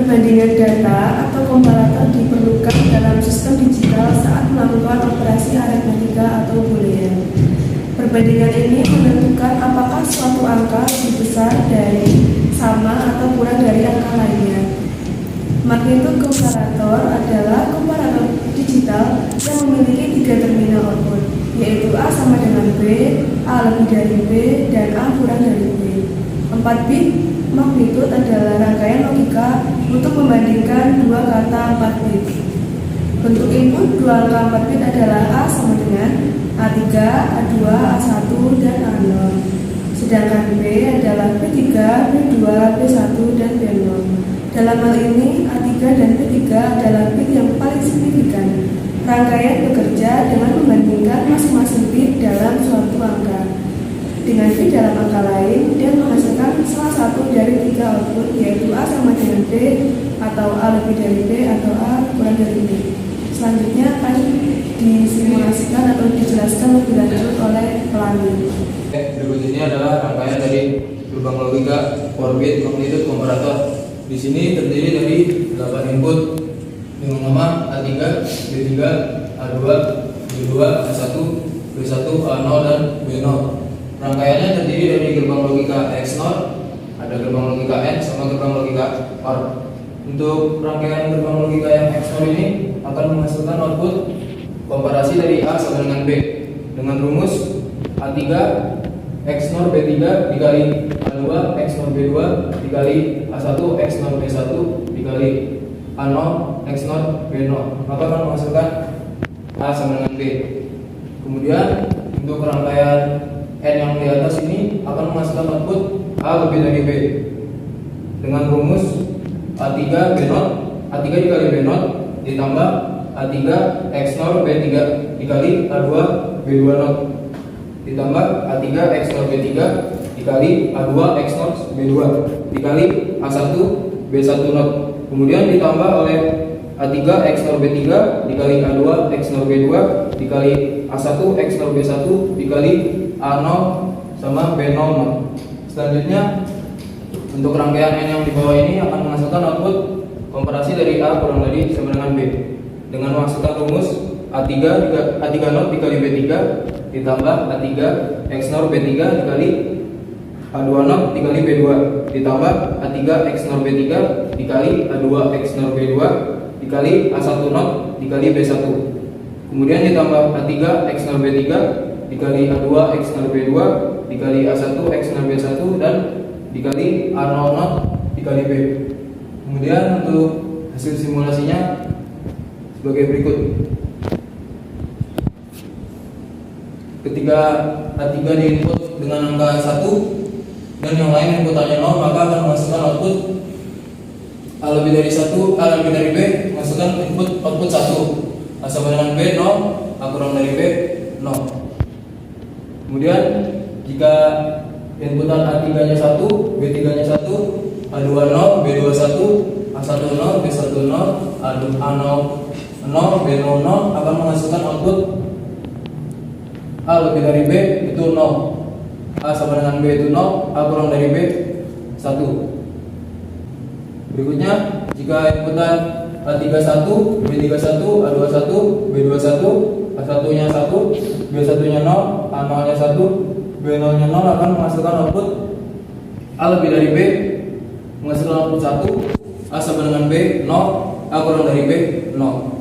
Perbandingan data atau komparator diperlukan dalam sistem digital saat melakukan operasi aritmatika atau boolean. Perbandingan ini menentukan apakah suatu angka lebih besar dari, sama, atau kurang dari angka lainnya. Magnitude komparator adalah komparator digital yang memiliki 3 terminal output, yaitu A sama dengan B, A lebih dari B, dan A kurang dari B. 4 bit magnitude adalah rangkaian logika untuk membandingkan dua kata 4 bit. Bentuk input dua angka 4 bit adalah A sama dengan A3, A2, A1, dan A0. Sedangkan B adalah B3, B2, B1, dan B0. Dalam hal ini, A3 dan B3 adalah bit yang paling signifikan. Rangkaian bekerja dengan membandingkan masing-masing bit dalam suatu angka dengan bit dalam angka lain dan menghasilkan salah satu dari 3 output, yaitu A sama dengan B, atau A lebih dari B, atau A kurang dari B. Selanjutnya akan disimulasikan atau dijelaskan lebih lanjut oleh pelanggan. Berikut ini adalah rangkaian dari gerbang logika 4 bit magnitude komparator. Di sini terdiri dari 8 input dengan nama A3, B3, A2, B2, A1, B1, A0, dan B0. Rangkaiannya terdiri dari gerbang logika XNOR, ada gerbang logika N, sama gerbang logika OR. Untuk rangkaian gerbang logika yang XNOR ini akan menghasilkan output komparasi dari A sama dengan B dengan rumus A3 XNOR B3 dikali A2 XNOR B2 dikali A1 XNOR B1 dikali A0 XNOR B0, maka akan menghasilkan A sama dengan B. Kemudian untuk rangkaian N yang di atas ini akan menghasilkan output A lebih dari B dengan rumus A3 B0, A3 dikali B0 ditambah A3 XNOR B3 dikali A2 B2 0 ditambah A3 XNOR B3 dikali A2 XNOR B2 dikali A1 B1 0. Kemudian ditambah oleh A3 XNOR B3 dikali A2 XNOR B2 dikali A1 XNOR B1 dikali A0 sama B0 0. Selanjutnya untuk rangkaian N yang di bawah ini akan menghasilkan output komparasi dari A kurang dari sama dengan B dengan menghasilkan rumus A3 0 dikali B3 ditambah A3 XNOR B3 dikali A2 0 dikali B2 ditambah A3 XNOR B3 dikali A2 XNOR B2 dikali A1 0 dikali B1. Kemudian ditambah A3 XNOR B3 dikali A2 XNOR B2 dikali A1 XNOR B1 dan dikali A00 dikali B. Kemudian untuk hasil simulasinya sebagai berikut. Ketika A3 diinput dengan angka 1 dan yang lain inputannya 0, maka akan menghasilkan output A lebih dari 1, A lebih dari B menghasilkan output 1, A sama dengan B 0, A kurang dari B 0. Kemudian jika inputan A3 nya 1, B3 nya 1, A2 0, B2 1, A1 0, B1 0, A0 0, B0 0 akan menghasilkan output A lebih dari B itu 0, A sama dengan B itu 0, A kurang dari B 1. Berikutnya jika inputan A3 1, B3 1, A2 1, B2 1, A1 nya 1, B1 nya 0, A0 nya 1, B0 nya 0 akan menghasilkan output A lebih dari B menghasilkan output 1, A sama dengan B 0, A kurang dari B 0.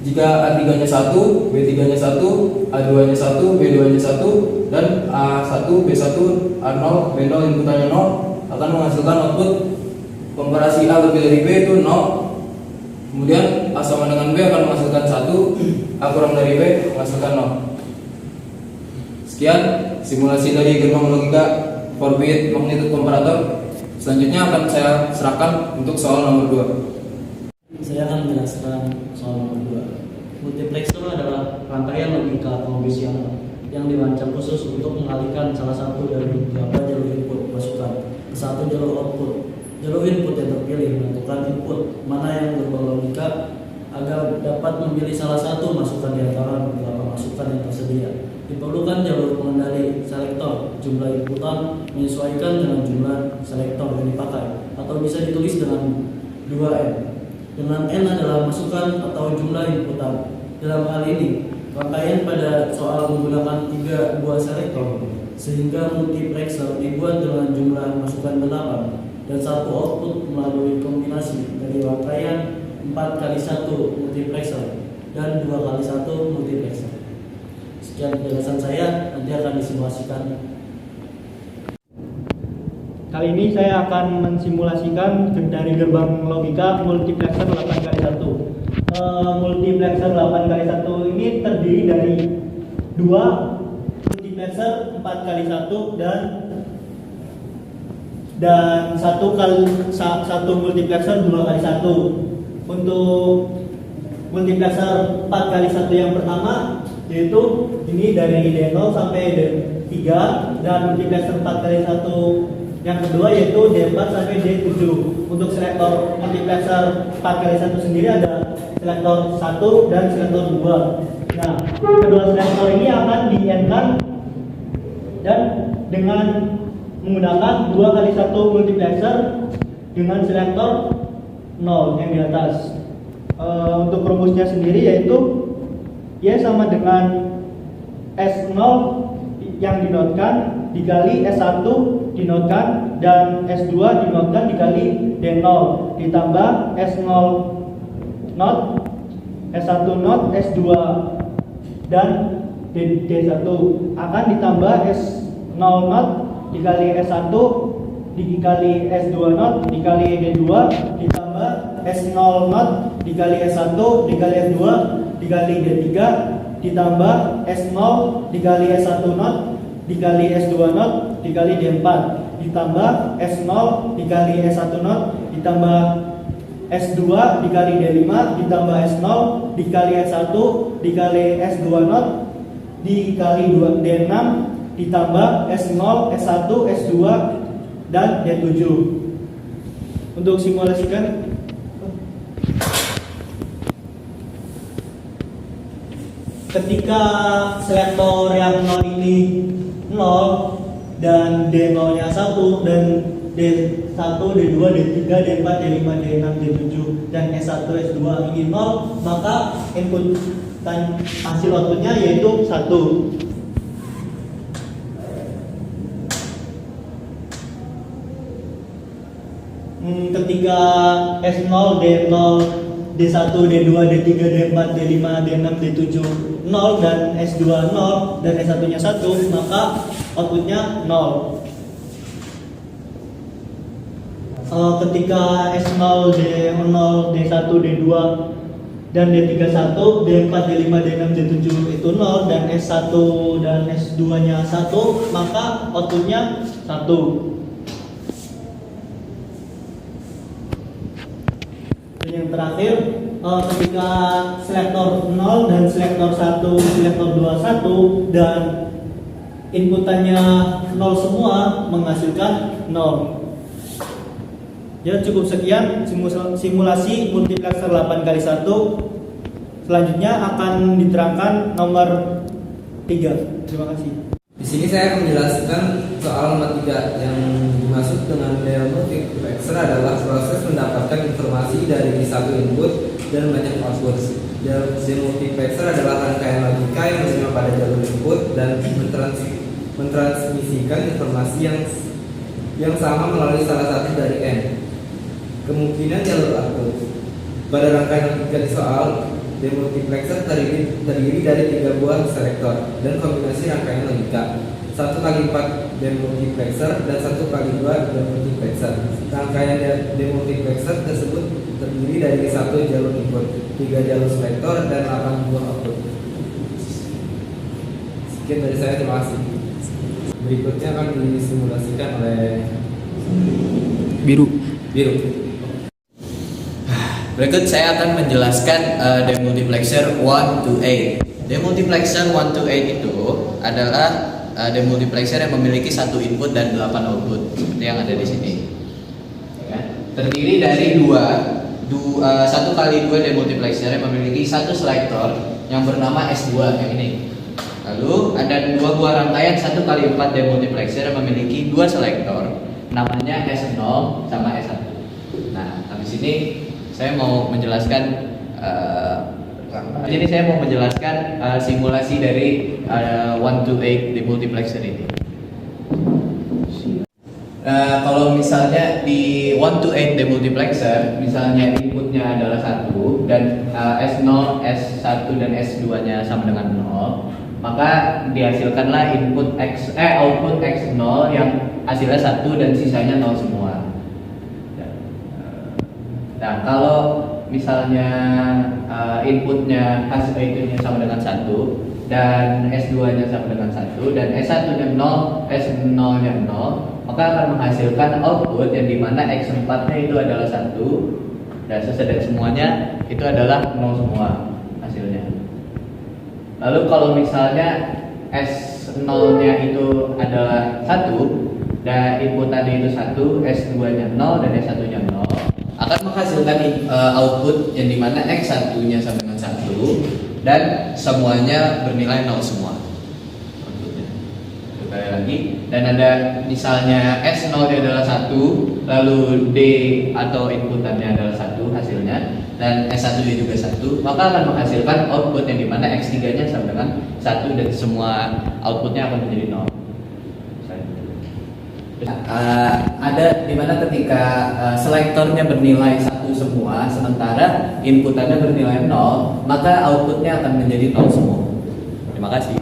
Jika A3 nya 1, B3 nya 1, A2 nya 1, B2 nya 1 dan A1, B1, A0, B0 inputannya 0 akan menghasilkan output komparasi A lebih dari B itu 0. Kemudian A sama dengan B akan menghasilkan 1, A kurang dari B menghasilkan 0. Sekian simulasi dari gerbang logika 4 bit magnitude komparator. Selanjutnya akan saya serahkan untuk soal nomor 2. Saya akan menjelaskan soal nomor 2. Multiplexer adalah rangkaian logika konvensional yang dirancang khusus untuk mengalihkan salah satu dari beberapa jalur input masukan ke satu jalur output. Jalur input yang terpilih menentukan input mana yang gerbang logika agar dapat memilih salah satu masukan di antara beberapa masukan yang tersedia. Diperlukan jalur pengendali selektor. Jumlah inputan menyesuaikan dengan jumlah selektor yang dipakai, atau bisa ditulis dengan 2N. Dengan N adalah masukan atau jumlah inputan. Dalam hal ini, rangkaian pada soal menggunakan 3 buah selektor, sehingga multiplexer dibuat dengan jumlah masukan 8 dan 1 output melalui kombinasi dari rangkaian 4x1 multiplexer dan 2x1 multiplexer. Sekian penjelasan saya, nanti akan disimulasikan. Kali ini saya akan mensimulasikan dari gerbang logika multiplexer 8x1. Multiplexer 8x1 ini terdiri dari 2 multiplexer 4x1 dan satu multiplexer 2x1. Untuk multiplexer 4x1 yang pertama yaitu ini dari D0 sampai D3, dan multiplexer 4x1 yang kedua yaitu D4 sampai D7. Untuk selektor multiplexer 4x1 sendiri ada selektor 1 dan selektor 2. Nah, kedua selektor ini akan di-N-kan dan dengan menggunakan 2x1 multiplexer dengan selektor 0 yang di atas. Untuk rumusnya sendiri yaitu Y sama dengan S0 yang dinotkan dikali S1 dinotkan dan S2 dinotkan dikali D0 ditambah S0 not, S1 not, S2 dan D1 akan ditambah S0 not dikali S1 dikali S2 not dikali D2 ditambah S0 not dikali S1 dikali S2 dikali D3 ditambah S0 dikali S1 not dikali S2 not dikali D4 ditambah S0 dikali S1 not ditambah S2 dikali D5 ditambah S0 dikali S1 dikali S2 not dikali D6 ditambah S0, S1, S2 dan D7. Untuk simulasikan ketika selektor yang 0 ini 0 dan D0 nya 1 dan D1, D2, D3, D4, D5, D6, D7 dan S1, S2 ini 0, maka input dan hasil outputnya yaitu 1. Ketika S0, D0, D1, D2, D3, D4, D5, D6, D7 0 dan S2 0 dan S1 nya 1, maka outputnya 0. Ketika S0, D0, D1, D2 dan D3 1, D4, D5, D6, D7 itu 0 dan S1 dan S2 nya 1, maka outputnya 1. Yang terakhir, ketika selektor 0 dan selektor 1, selektor 2 1 dan inputannya 0 semua menghasilkan 0. Ya, cukup sekian simulasi multiplexer 8x1. Selanjutnya akan diterangkan nomor 3. Terima kasih. Di sini saya akan menjelaskan soal nomor 3 yang dimaksud dengan demultiplexer adalah proses mendapatkan informasi dari satu input dan banyak output. Demultiplexer adalah rangkaian logika yang menerima pada jalur input dan mentransmisikan informasi yang sama melalui salah satu dari N. Kemungkinan jalur output. Pada rangkaian logika di soal, demultiplexer terdiri dari 3 buah selektor dan kombinasi rangkaian logika 1x4 demultiplexer dan 1x2 demultiplexer. Rangkaian demultiplexer tersebut terdiri dari 1 jalur input, 3 jalur selektor dan 8 buah output. Sekian dari saya, terima kasih. Berikutnya akan disimulasikan oleh biru. Berikut saya akan menjelaskan demultiplexer 1 to 8. Demultiplexer 1 to 8 itu adalah demultiplexer yang memiliki 1 input dan 8 output seperti yang ada di sini. Terdiri dari 1 kali 2 demultiplexer yang memiliki 1 selektor yang bernama S2 yang ini. Lalu ada dua buah rangkaian 1 kali 4 demultiplexer yang memiliki dua selektor, namanya S0 sama S1. Nah, habis ini saya mau menjelaskan simulasi dari 1 to 8 demultiplexer ini. Kalau misalnya di 1 to 8 demultiplexer, misalnya inputnya adalah 1 dan S0, S1 dan S2 nya sama dengan 0, maka dihasilkanlah output X0 yang hasilnya 1 dan sisanya 0 semua. Nah, kalau misalnya inputnya nya sama dengan 1 dan S2 nya sama dengan 1 dan S1 nya 0, S0 nya 0, maka akan menghasilkan output yang dimana X4 nya itu adalah 1 dan semuanya itu adalah 0 semua hasilnya. Lalu kalau misalnya S0 nya itu adalah 1 dan inputannya itu 1, S2 nya 0 dan S1 nya 0, akan menghasilkan output yang dimana X1 nya sama dengan 1 dan semuanya bernilai 0 semua. Sekali lagi, dan ada misalnya S0 nya adalah 1, lalu D atau inputannya adalah 1 hasilnya, dan S1 nya juga 1, maka akan menghasilkan output yang dimana X3 nya sama dengan 1 dan semua outputnya akan menjadi 0. Ada dimana ketika selektornya bernilai 1 semua, sementara inputannya bernilai 0, maka outputnya akan menjadi 0 semua. Terima kasih.